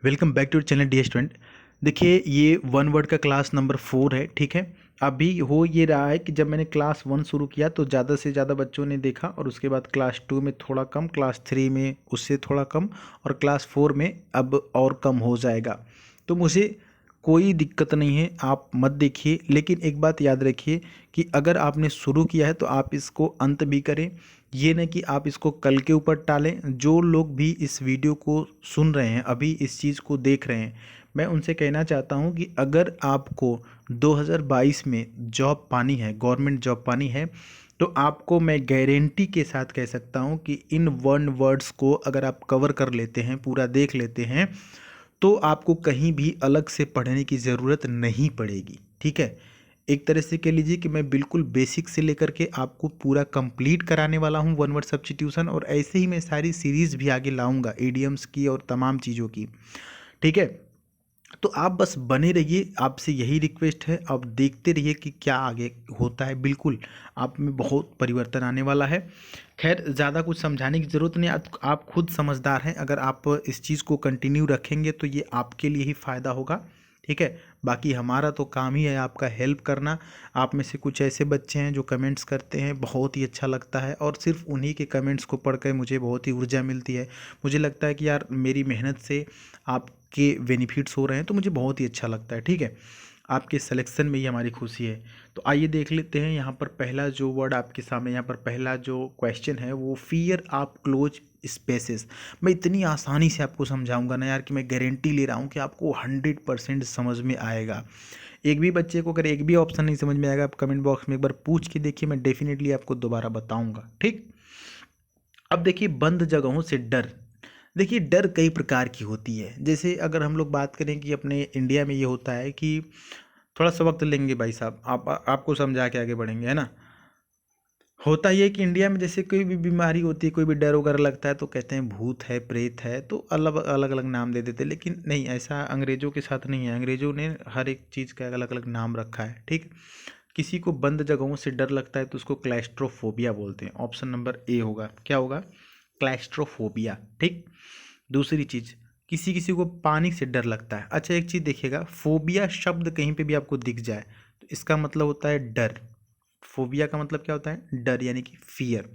Welcome back to channel D student. देखिए ये one word का क्लास नंबर 4 है, ठीक है। अभी हो ये रहा है कि जब मैंने क्लास 1 शुरू किया तो ज़्यादा से ज़्यादा बच्चों ने देखा और उसके बाद क्लास 2 में थोड़ा कम, क्लास 3 में उससे थोड़ा कम और क्लास 4 में अब और कम हो जाएगा। तो मुझे कोई दिक्कत नहीं है, आप मत देखिए, लेकिन एक बात याद रखिए कि अगर आपने शुरू किया है तो आप इसको अंत भी करें। ये नहीं कि आप इसको कल के ऊपर टालें। जो लोग भी इस वीडियो को सुन रहे हैं, अभी इस चीज़ को देख रहे हैं, मैं उनसे कहना चाहता हूं कि अगर आपको 2022 में जॉब पानी है, गवर्नमेंट जॉब पानी है, तो आपको मैं गारंटी के साथ कह सकता हूं कि इन वन वर्ड्स को अगर आप कवर कर लेते हैं, पूरा देख लेते हैं, तो आपको कहीं भी अलग से पढ़ने की ज़रूरत नहीं पड़ेगी, ठीक है। एक तरह से कह लीजिए कि मैं बिल्कुल बेसिक से लेकर के आपको पूरा कंप्लीट कराने वाला हूँ वन वर्ड सब्स्टिट्यूशन, और ऐसे ही मैं सारी सीरीज़ भी आगे लाऊंगा ईडियम्स की और तमाम चीज़ों की, ठीक है। तो आप बस बने रहिए, आपसे यही रिक्वेस्ट है, आप देखते रहिए कि क्या आगे होता है। बिल्कुल आप में बहुत परिवर्तन आने वाला है। खैर ज़्यादा कुछ समझाने की ज़रूरत नहीं, आप खुद समझदार हैं। अगर आप इस चीज़ को कंटिन्यू रखेंगे तो ये आपके लिए ही फ़ायदा होगा, ठीक है। बाकी हमारा तो काम ही है आपका हेल्प करना। आप में से कुछ ऐसे बच्चे हैं जो कमेंट्स करते हैं, बहुत ही अच्छा लगता है, और सिर्फ उन्हीं के कमेंट्स को पढ़कर मुझे बहुत ही ऊर्जा मिलती है। मुझे लगता है कि यार मेरी मेहनत से आपके बेनिफिट्स हो रहे हैं, तो मुझे बहुत ही अच्छा लगता है, ठीक है। आपके सिलेक्शन में ही हमारी खुशी है। तो आइए देख लेते हैं यहाँ पर पहला जो वर्ड आपके सामने, यहाँ पर पहला जो क्वेश्चन है वो फियर ऑफ क्लोज स्पेसेस। मैं इतनी आसानी से आपको समझाऊंगा ना यार कि मैं गारंटी ले रहा हूँ कि आपको 100% समझ में आएगा। एक भी बच्चे को अगर एक भी ऑप्शन नहीं समझ में आएगा, आप कमेंट बॉक्स में एक बार पूछ के देखिए, मैं डेफिनेटली आपको दोबारा बताऊंगा, ठीक। अब देखिए बंद जगहों से डर। देखिए डर कई प्रकार की होती है। जैसे अगर हम लोग बात करें कि अपने इंडिया में ये होता है कि थोड़ा सा वक्त लेंगे भाई साहब, आपको समझा के आगे बढ़ेंगे, है ना। होता ये है कि इंडिया में जैसे कोई भी बीमारी होती है, कोई भी डर वगैरह लगता है तो कहते हैं भूत है, प्रेत है, तो अलग अलग अलग नाम दे देते हैं। लेकिन नहीं, ऐसा अंग्रेज़ों के साथ नहीं है। अंग्रेज़ों ने हर एक चीज़ का अलग अलग नाम रखा है, ठीक। किसी को बंद जगहों से डर लगता है तो उसको क्लैस्ट्रोफोबिया बोलते हैं। ऑप्शन नंबर ए होगा, क्या होगा, क्लैस्ट्रोफोबिया, ठीक। दूसरी चीज़, किसी किसी को पानी से डर लगता है। अच्छा एक चीज़ देखिएगा, फोबिया शब्द कहीं पे भी आपको दिख जाए तो इसका मतलब होता है डर। फोबिया का मतलब क्या होता है, डर, यानी कि फियर।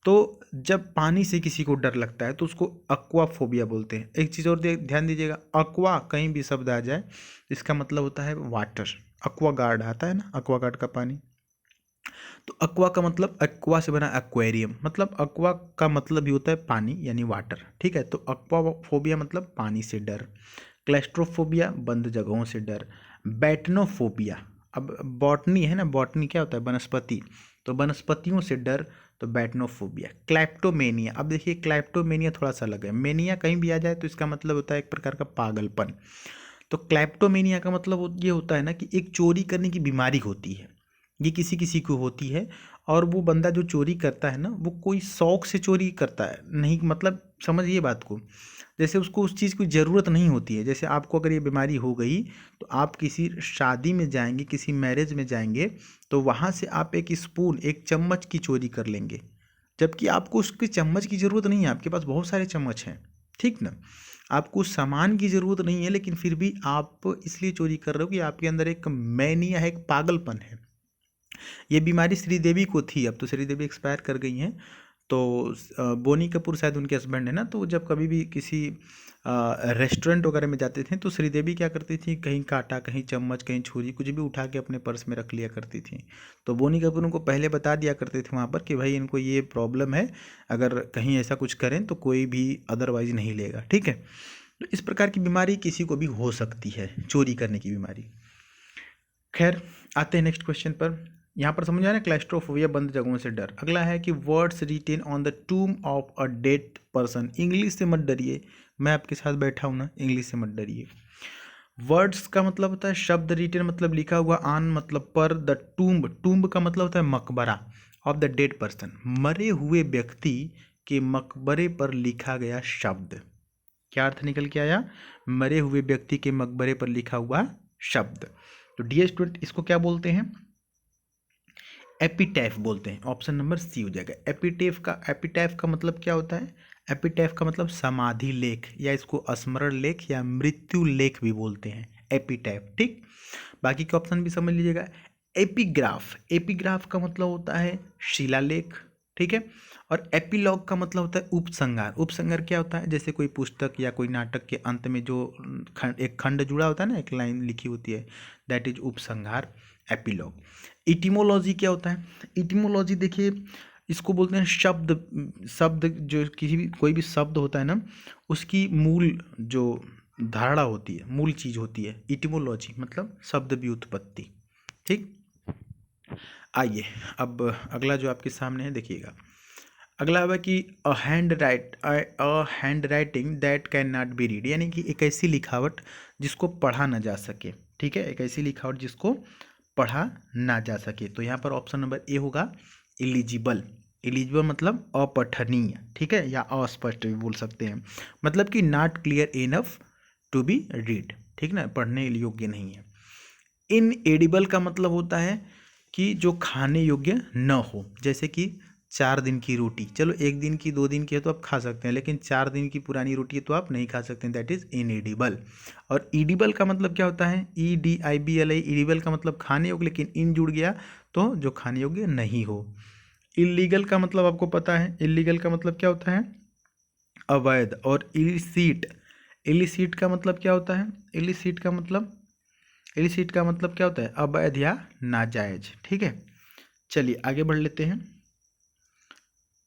तो जब पानी से किसी को डर लगता है तो उसको अक्वा फोबिया बोलते हैं। एक चीज़ और ध्यान दीजिएगा, अक्वा कहीं भी शब्द आ जाए इसका मतलब होता है वाटर। अक्वा गार्ड आता है ना, अक्वा गार्ड का पानी। तो अक्वा का मतलब, अक्वा से बना एक्वेरियम, मतलब अक्वा का मतलब ही होता है पानी यानी वाटर, ठीक है। तो अक्वा फोबिया मतलब पानी से डर। क्लैस्ट्रोफोबिया बंद जगहों से डर। बैटनोफोबिया, अब बॉटनी है ना, बॉटनी क्या होता है, वनस्पति, तो वनस्पतियों से डर, तो बैटनोफोबिया। क्लैप्टोमेनिया, अब देखिए क्लैप्टोमेनिया थोड़ा सा अलग है। मेनिया कहीं भी आ जाए तो इसका मतलब होता है एक प्रकार का पागलपन। तो क्लैप्टोमेनिया का मतलब ये होता है ना कि एक चोरी करने की बीमारी होती है, ये किसी किसी को होती है। और वो बंदा जो चोरी करता है ना, वो कोई शौक से चोरी करता है नहीं, मतलब समझिए बात को। जैसे उसको उस चीज़ की ज़रूरत नहीं होती है। जैसे आपको अगर ये बीमारी हो गई तो आप किसी शादी में जाएंगे, किसी मैरिज में जाएंगे, तो वहाँ से आप एक स्पून, एक चम्मच की चोरी कर लेंगे, जबकि आपको उसकी चम्मच की ज़रूरत नहीं है, आपके पास बहुत सारे चम्मच हैं, ठीक ना। आपको उस सामान की ज़रूरत नहीं है, लेकिन फिर भी आप इसलिए चोरी कर रहे हो कि आपके अंदर एक मैनिया है, एक पागलपन है। ये बीमारी श्रीदेवी को थी, अब तो श्रीदेवी एक्सपायर कर गई हैं। तो बोनी कपूर शायद उनके हस्बैंड है ना, तो जब कभी भी किसी रेस्टोरेंट वगैरह में जाते थे तो श्रीदेवी क्या करती थी, कहीं कांटा, कहीं चम्मच, कहीं छुरी, कुछ भी उठा के अपने पर्स में रख लिया करती थी। तो बोनी कपूर उनको पहले बता दिया करते थे वहाँ पर कि भाई इनको ये प्रॉब्लम है, अगर कहीं ऐसा कुछ करें तो कोई भी अदरवाइज नहीं लेगा, ठीक है। तो इस प्रकार की बीमारी किसी को भी हो सकती है, चोरी करने की बीमारी। खैर आते हैं नेक्स्ट क्वेश्चन पर। यहाँ पर समझ आया ना, क्लैस्ट्रोफोबिया बंद जगहों से डर। अगला है कि words written on the tomb of a dead person. English से मत डरिए, मैं आपके साथ बैठा हूँ ना, इंग्लिश से मत डरिए। वर्ड्स का मतलब होता है शब्द, रिटेन मतलब लिखा हुआ, ऑन मतलब पर, द टूम्ब, टूम्ब का मतलब होता है मकबरा, ऑफ द डेड पर्सन, मरे हुए व्यक्ति के मकबरे पर लिखा गया शब्द। क्या अर्थ निकल के आया, मरे हुए व्यक्ति के मकबरे पर लिखा हुआ शब्द। तो डियर स्टूडेंट इसको क्या बोलते हैं, एपिटैफ बोलते हैं। ऑप्शन नंबर सी हो जाएगा। एपिटैफ का मतलब क्या होता है, एपिटैफ का मतलब समाधि लेख, या इसको स्मरण लेख या मृत्यु लेख भी बोलते हैं, एपिटैफ। ठीक, बाकी के ऑप्शन भी समझ लीजिएगा। एपिग्राफ, एपिग्राफ का मतलब होता है शिलालेख, ठीक है। और एपिलॉग का मतलब होता है उपसंहार। उपसंहार क्या होता है, जैसे कोई पुस्तक या कोई नाटक के अंत में जो एक खंड जुड़ा होता है ना, एक लाइन लिखी होती है, दैट इज उपसंहार, एपिलॉग। इटिमोलॉजी क्या होता है, इटिमोलॉजी देखिए इसको बोलते हैं शब्द, शब्द जो किसी भी कोई भी शब्द होता है ना, उसकी मूल जो धारणा होती है, मूल चीज होती है, इटिमोलॉजी मतलब शब्द व्युत्पत्ति। ठीक, आइए अब अगला जो आपके सामने है देखिएगा। अगला है कि a hand writing that can not be read, यानी कि एक ऐसी लिखावट जिसको पढ़ा ना जा सके। ठीक है, एक ऐसी लिखावट जिसको पढ़ा ना जा सके। तो यहाँ पर ऑप्शन नंबर ए होगा इलिजिबल। इलिजिबल मतलब अपठनीय, ठीक है, या अस्पष्ट भी बोल सकते हैं, मतलब कि not clear enough to be read, ठीक ना, पढ़ने योग्य नहीं है। इनएडिबल का मतलब होता है कि जो खाने योग्य न हो, जैसे कि 4 दिन की रोटी, चलो 1 दिन की 2 दिन की है तो आप खा सकते हैं, लेकिन 4 दिन की पुरानी रोटी है तो आप नहीं खा सकते, दैट इज इनएडिबल। और ईडिबल का मतलब क्या होता है, EDIBL, ईडिबल का मतलब खाने योग्य, लेकिन इन जुड़ गया तो जो खाने योग्य नहीं हो। इलीगल का मतलब आपको पता है, इलीगल का मतलब क्या होता है, अवैध। और इलिसिट, इलिसिट का मतलब क्या होता है, इलिसिट का मतलब, इलिसिट का मतलब क्या होता है, अवैध या नाजायज। ठीक है, चलिए आगे बढ़ लेते हैं।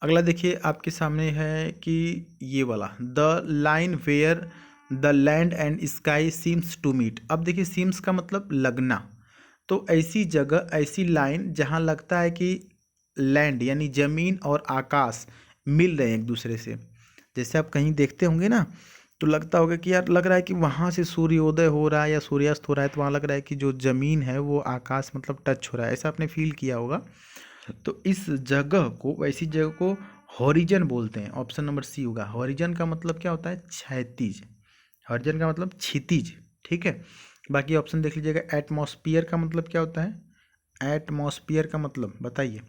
अगला देखिए आपके सामने है कि ये वाला, the line where the land and sky seems to meet. अब देखिए सीम्स का मतलब लगना, तो ऐसी जगह, ऐसी लाइन जहाँ लगता है कि लैंड यानी ज़मीन और आकाश मिल रहे हैं एक दूसरे से। जैसे आप कहीं देखते होंगे ना, तो लगता होगा कि यार लग रहा है कि वहाँ से सूर्योदय हो रहा है या सूर्यास्त हो रहा है, तो वहाँ लग रहा है कि जो ज़मीन है वो आकाश मतलब टच हो रहा है, ऐसा आपने फील किया होगा। तो इस जगह को, वैसी जगह को हॉरिजन बोलते हैं। ऑप्शन नंबर सी होगा। हॉरिजन का मतलब क्या होता है, क्षैतिज। हॉरिजन का मतलब क्षितिज, ठीक है। बाकी ऑप्शन देख लीजिएगा। एटमॉस्फियर का मतलब क्या होता है, एटमॉस्फियर का मतलब बताइए।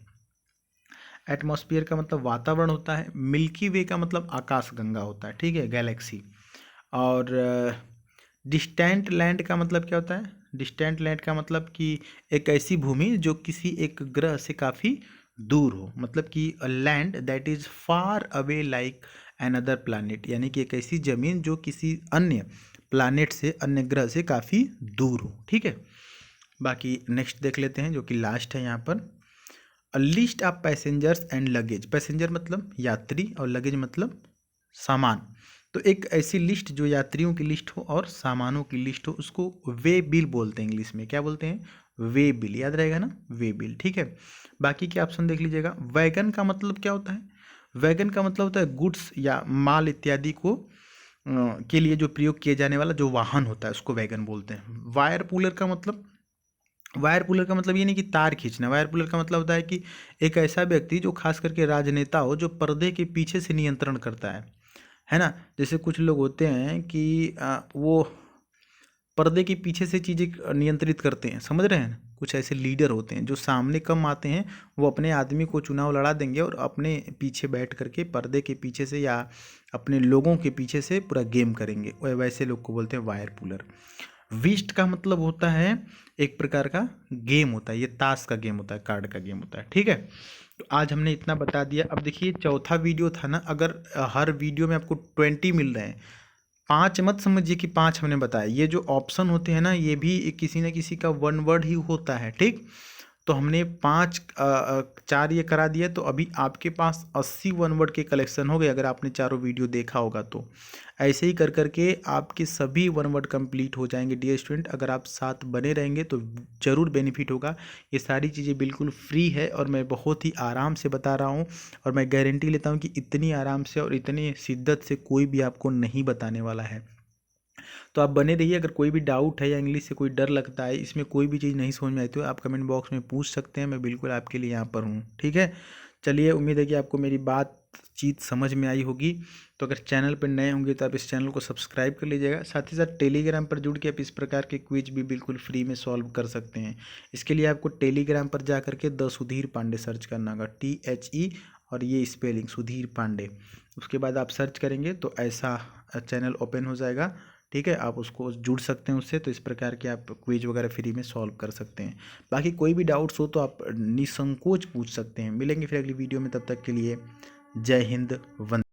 एटमॉस्फियर का मतलब वातावरण होता है। मिल्की वे का मतलब आकाशगंगा होता है, ठीक है, गैलेक्सी। और डिस्टेंट लैंड का मतलब क्या होता है, डिस्टेंट लैंड का मतलब कि एक ऐसी भूमि जो किसी एक ग्रह से काफ़ी दूर हो, मतलब कि a land that is far away like another planet, यानी कि एक ऐसी ज़मीन जो किसी अन्य प्लानिट से, अन्य ग्रह से काफ़ी दूर हो। ठीक है, बाकी नेक्स्ट देख लेते हैं जो कि लास्ट है यहाँ पर। A list of passengers and luggage. Passenger मतलब यात्री और लगेज मतलब सामान। तो एक ऐसी लिस्ट जो यात्रियों की लिस्ट हो और सामानों की लिस्ट हो, उसको वे बिल बोलते हैं। इंग्लिश में क्या बोलते हैं, वे बिल, याद रहेगा ना, वे बिल। ठीक है, बाकी के ऑप्शन देख लीजिएगा। वैगन का मतलब क्या होता है, वैगन का मतलब होता है गुड्स या माल इत्यादि को के लिए जो प्रयोग किए जाने वाला जो वाहन होता है उसको वैगन बोलते हैं। वायर पुलर का मतलब, वायर पुलर का मतलब ये नहीं कि तार खींचना। वायर पुलर का मतलब होता है कि एक ऐसा व्यक्ति जो खास करके राजनेता हो, जो पर्दे के पीछे से नियंत्रण करता है ना। जैसे कुछ लोग होते हैं कि वो पर्दे के पीछे से चीज़ें नियंत्रित करते हैं, समझ रहे हैं। कुछ ऐसे लीडर होते हैं जो सामने कम आते हैं, वो अपने आदमी को चुनाव लड़ा देंगे और अपने पीछे बैठ करके पर्दे के पीछे से या अपने लोगों के पीछे से पूरा गेम करेंगे, वैसे लोग को बोलते हैं वायर पुलर। विस्ट का मतलब होता है एक प्रकार का गेम होता है, ये ताश का गेम होता है, कार्ड का गेम होता है। ठीक है, तो आज हमने इतना बता दिया। अब देखिए चौथा वीडियो था ना, अगर हर वीडियो में आपको 20 मिल रहे हैं, 5 मत समझिए कि 5 हमने बताया। ये जो ऑप्शन होते हैं ना, ये भी किसी न किसी का वन वर्ड ही होता है। ठीक, तो हमने 4 ये करा दिया, तो अभी आपके पास 80 वन वर्ड के कलेक्शन हो गए, अगर आपने चारों वीडियो देखा होगा तो। ऐसे ही कर करके आपके सभी वन वर्ड कंप्लीट हो जाएंगे डियर स्टूडेंट। अगर आप साथ बने रहेंगे तो ज़रूर बेनिफिट होगा। ये सारी चीज़ें बिल्कुल फ्री है और मैं बहुत ही आराम से बता रहा हूँ, और मैं गारंटी लेता हूँ कि इतनी आराम से और इतनी शिद्दत से कोई भी आपको नहीं बताने वाला है। तो आप बने रहिए। अगर कोई भी डाउट है या इंग्लिश से कोई डर लगता है, इसमें कोई भी चीज़ नहीं समझ में आई तो आप कमेंट बॉक्स में पूछ सकते हैं, मैं बिल्कुल आपके लिए यहाँ पर हूँ। ठीक है, चलिए, उम्मीद है कि आपको मेरी बातचीत समझ में आई होगी। तो अगर चैनल पर नए होंगे तो आप इस चैनल को सब्सक्राइब कर लीजिएगा। साथ ही साथ टेलीग्राम पर जुड़ के आप इस प्रकार के क्विज भी बिल्कुल फ्री में सॉल्व कर सकते हैं। इसके लिए आपको टेलीग्राम पर जा करके द सुधीर पांडे सर्च करना होगा, THE और ये स्पेलिंग सुधीर पांडे। उसके बाद आप सर्च करेंगे तो ऐसा चैनल ओपन हो जाएगा, ठीक है। आप उसको जुड़ सकते हैं उससे, तो इस प्रकार के आप क्विज वगैरह फ्री में सॉल्व कर सकते हैं। बाकी कोई भी डाउट्स हो तो आप निसंकोच पूछ सकते हैं। मिलेंगे फिर अगली वीडियो में, तब तक के लिए जय हिंद, वंदे।